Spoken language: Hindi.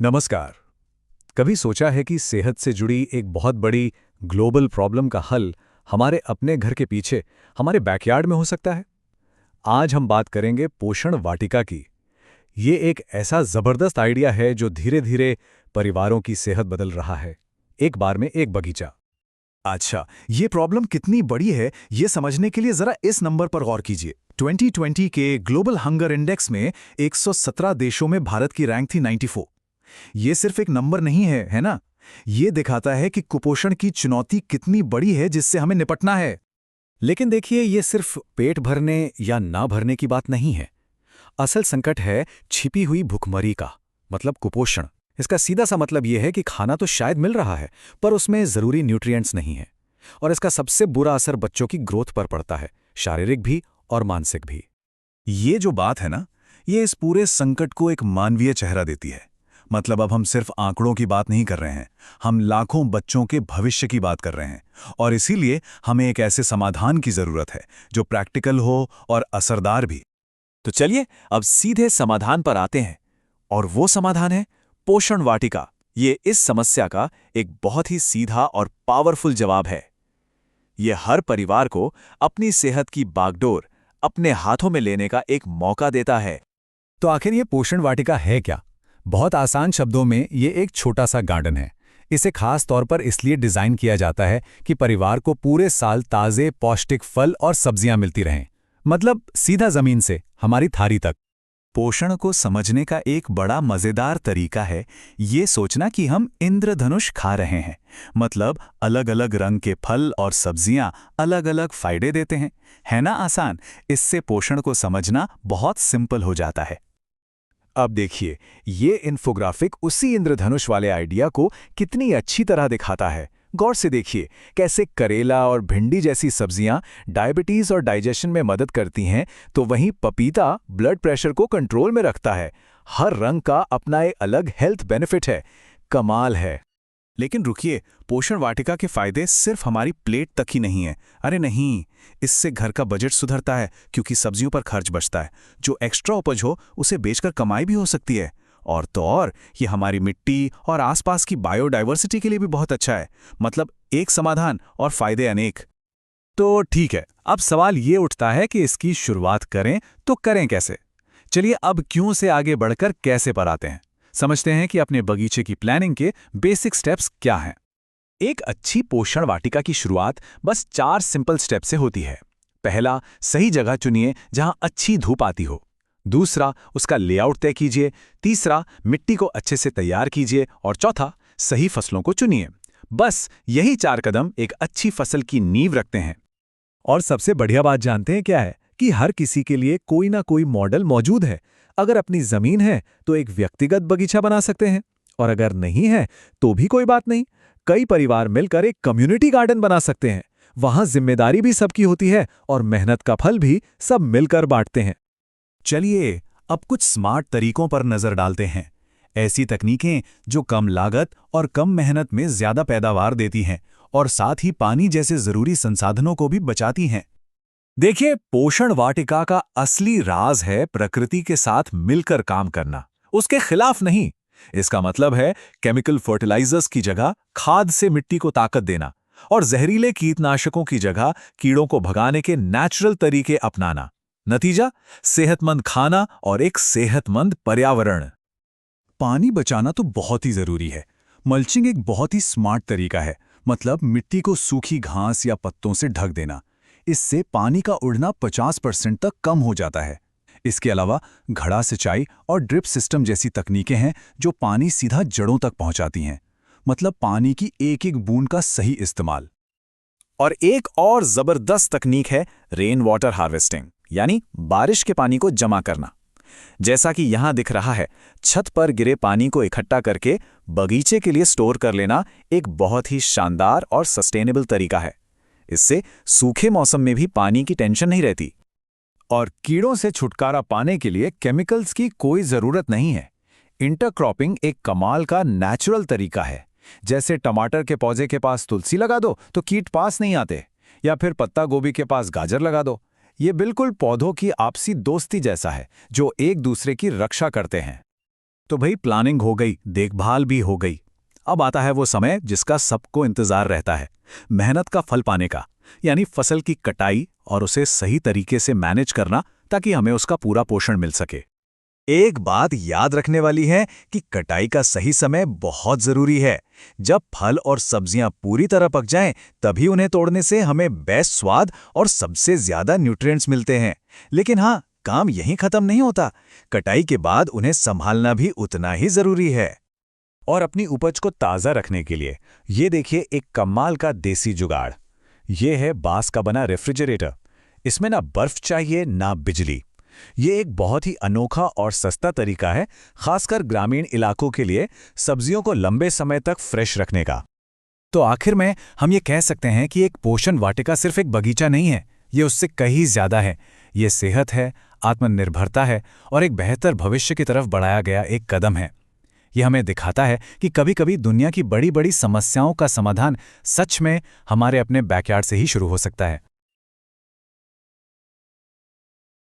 नमस्कार। कभी सोचा है कि सेहत से जुड़ी एक बहुत बड़ी ग्लोबल प्रॉब्लम का हल हमारे अपने घर के पीछे, हमारे बैकयार्ड में हो सकता है? आज हम बात करेंगे पोषण वाटिका की। ये एक ऐसा जबरदस्त आइडिया है जो धीरे-धीरे परिवारों की सेहत बदल रहा है। एक बार में एक बगीचा। अच्छा, ये प्रॉब्लम कितनी बड़ी है, ये समझने के लिए जरा इस नंबर पर गौर कीजिए। 2020 के ग्लोबल हंगर इंडेक्स में 117 देशों में भारत की रैंक थी 94। ये सिर्फ एक नंबर नहीं है ना? ये दिखाता है कि कुपोषण की चुनौती कितनी बड़ी है जिससे हमें निपटना है। लेकिन देखिए, ये सिर्फ पेट भरने या ना भरने की बात नहीं है। असल संकट है छिपी हुई भुखमरी का, मतलब कुपोषण। इसका सीधा सा मतलब यह है कि खाना तो शायद मिल रहा है, पर उसमें जरूरी न्यूट्रिएंट्स नहीं है। और इसका सबसे बुरा असर बच्चों की ग्रोथ पर पड़ता है, शारीरिक भी और मानसिक भी। ये जो बात है ना, ये इस पूरे संकट को एक मानवीय चेहरा देती है। मतलब अब हम सिर्फ आंकड़ों की बात नहीं कर रहे हैं, हम लाखों बच्चों के भविष्य की बात कर रहे हैं। और इसीलिए हमें एक ऐसे समाधान की जरूरत है जो प्रैक्टिकल हो और असरदार भी। तो चलिए अब सीधे समाधान पर आते हैं। और वो समाधान है पोषण वाटिका। ये इस समस्या का एक बहुत ही सीधा और पावरफुल जवाब है। ये हर परिवार को अपनी सेहत की बागडोर अपने हाथों में लेने का एक मौका देता है। तो आखिर ये पोषण वाटिका है क्या? बहुत आसान शब्दों में ये एक छोटा सा गार्डन है। इसे खास तौर पर इसलिए डिजाइन किया जाता है कि परिवार को पूरे साल ताज़े पौष्टिक फल और सब्जियां मिलती रहें। मतलब सीधा जमीन से हमारी थाली तक। पोषण को समझने का एक बड़ा मजेदार तरीका है ये सोचना कि हम इंद्रधनुष खा रहे हैं। मतलब अलग अलग रंग के फल और सब्जियां अलग अलग फायदे देते हैं। है ना आसान? इससे पोषण को समझना बहुत सिंपल हो जाता है। अब देखिए, ये इन्फोग्राफिक उसी इंद्रधनुष वाले आइडिया को कितनी अच्छी तरह दिखाता है। गौर से देखिए कैसे करेला और भिंडी जैसी सब्जियां डायबिटीज और डाइजेशन में मदद करती हैं, तो वहीं पपीता ब्लड प्रेशर को कंट्रोल में रखता है। हर रंग का अपना एक अलग हेल्थ बेनिफिट है। कमाल है। लेकिन रुकिए, पोषण वाटिका के फायदे सिर्फ हमारी प्लेट तक ही नहीं है। अरे नहीं, इससे घर का बजट सुधरता है क्योंकि सब्जियों पर खर्च बचता है। जो एक्स्ट्रा उपज हो उसे बेचकर कमाई भी हो सकती है। और तो और ये हमारी मिट्टी और आसपास की बायोडायवर्सिटी के लिए भी बहुत अच्छा है। मतलब एक समाधान और फायदे अनेक। तो ठीक है, अब सवाल ये उठता है कि इसकी शुरुआत करें तो करें कैसे? चलिए अब क्यों से आगे बढ़कर कैसे पर आते हैं। समझते हैं कि अपने बगीचे की प्लानिंग के बेसिक स्टेप्स क्या हैं। एक अच्छी पोषण वाटिका की शुरुआत बस 4 सिंपल स्टेप से होती है। पहला, सही जगह चुनिए जहां अच्छी धूप आती हो। दूसरा, उसका लेआउट तय कीजिए। तीसरा, मिट्टी को अच्छे से तैयार कीजिए। और चौथा, सही फसलों को चुनिए। बस यही 4 कदम एक अच्छी फसल की नींव रखते हैं। और सबसे बढ़िया बात जानते हैं क्या है? कि हर किसी के लिए कोई ना कोई मॉडल मौजूद है। अगर अपनी जमीन है तो एक व्यक्तिगत बगीचा बना सकते हैं, और अगर नहीं है तो भी कोई बात नहीं। कई परिवार मिलकर एक कम्युनिटी गार्डन बना सकते हैं। वहां जिम्मेदारी भी सबकी होती है और मेहनत का फल भी सब मिलकर बांटते हैं। चलिए अब कुछ स्मार्ट तरीकों पर नजर डालते हैं। ऐसी तकनीकें जो कम लागत और कम मेहनत में ज्यादा पैदावार देती हैं और साथ ही पानी जैसे जरूरी संसाधनों को भी बचाती हैं। देखिए, पोषण वाटिका का असली राज है प्रकृति के साथ मिलकर काम करना, उसके खिलाफ नहीं। इसका मतलब है केमिकल फर्टिलाइजर्स की जगह खाद से मिट्टी को ताकत देना, और जहरीले कीटनाशकों की जगह कीड़ों को भगाने के नेचुरल तरीके अपनाना। नतीजा, सेहतमंद खाना और एक सेहतमंद पर्यावरण। पानी बचाना तो बहुत ही जरूरी है। मल्चिंग एक बहुत ही स्मार्ट तरीका है। मतलब मिट्टी को सूखी घास या पत्तों से ढक देना। इससे पानी का उड़ना 50% तक कम हो जाता है। इसके अलावा घड़ा सिंचाई और ड्रिप सिस्टम जैसी तकनीकें हैं जो पानी सीधा जड़ों तक पहुंचाती हैं। मतलब पानी की एक एक बूंद का सही इस्तेमाल। और एक और जबरदस्त तकनीक है रेन वाटर हार्वेस्टिंग, यानी बारिश के पानी को जमा करना। जैसा कि यहां दिख रहा है, छत पर गिरे पानी को इकट्ठा करके बगीचे के लिए स्टोर कर लेना एक बहुत ही शानदार और सस्टेनेबल तरीका है। इससे सूखे मौसम में भी पानी की टेंशन नहीं रहती। और कीड़ों से छुटकारा पाने के लिए केमिकल्स की कोई जरूरत नहीं है। इंटरक्रॉपिंग एक कमाल का नेचुरल तरीका है। जैसे टमाटर के पौधे के पास तुलसी लगा दो तो कीट पास नहीं आते, या फिर पत्ता गोभी के पास गाजर लगा दो। ये बिल्कुल पौधों की आपसी दोस्ती जैसा है जो एक दूसरे की रक्षा करते हैं। तो भाई प्लानिंग हो गई, देखभाल भी हो गई। अब आता है वो समय जिसका सबको इंतजार रहता है, मेहनत का फल पाने का, यानी फसल की कटाई और उसे सही तरीके से मैनेज करना ताकि हमें उसका पूरा पोषण मिल सके। एक बात याद रखने वाली है कि कटाई का सही समय बहुत जरूरी है। जब फल और सब्जियां पूरी तरह पक जाएं, तभी उन्हें तोड़ने से हमें बेस्ट स्वाद और सबसे ज्यादा न्यूट्रिएंट्स मिलते हैं। लेकिन हाँ, काम यहीं खत्म नहीं होता। कटाई के बाद उन्हें संभालना भी उतना ही जरूरी है। और अपनी उपज को ताज़ा रखने के लिए ये देखिए एक कमाल का देसी जुगाड़। ये है बांस का बना रेफ्रिजरेटर। इसमें ना बर्फ चाहिए ना बिजली। ये एक बहुत ही अनोखा और सस्ता तरीका है, खासकर ग्रामीण इलाकों के लिए सब्जियों को लंबे समय तक फ्रेश रखने का। तो आखिर में हम ये कह सकते हैं कि एक पोषण वाटिका सिर्फ एक बगीचा नहीं है, ये उससे कहीं ज्यादा है। ये सेहत है, आत्मनिर्भरता है और एक बेहतर भविष्य की तरफ बढ़ाया गया एक कदम है। ये हमें दिखाता है कि कभी-कभी दुनिया की बड़ी-बड़ी समस्याओं का समाधान सच में हमारे अपने बैकयार्ड से ही शुरू हो सकता है।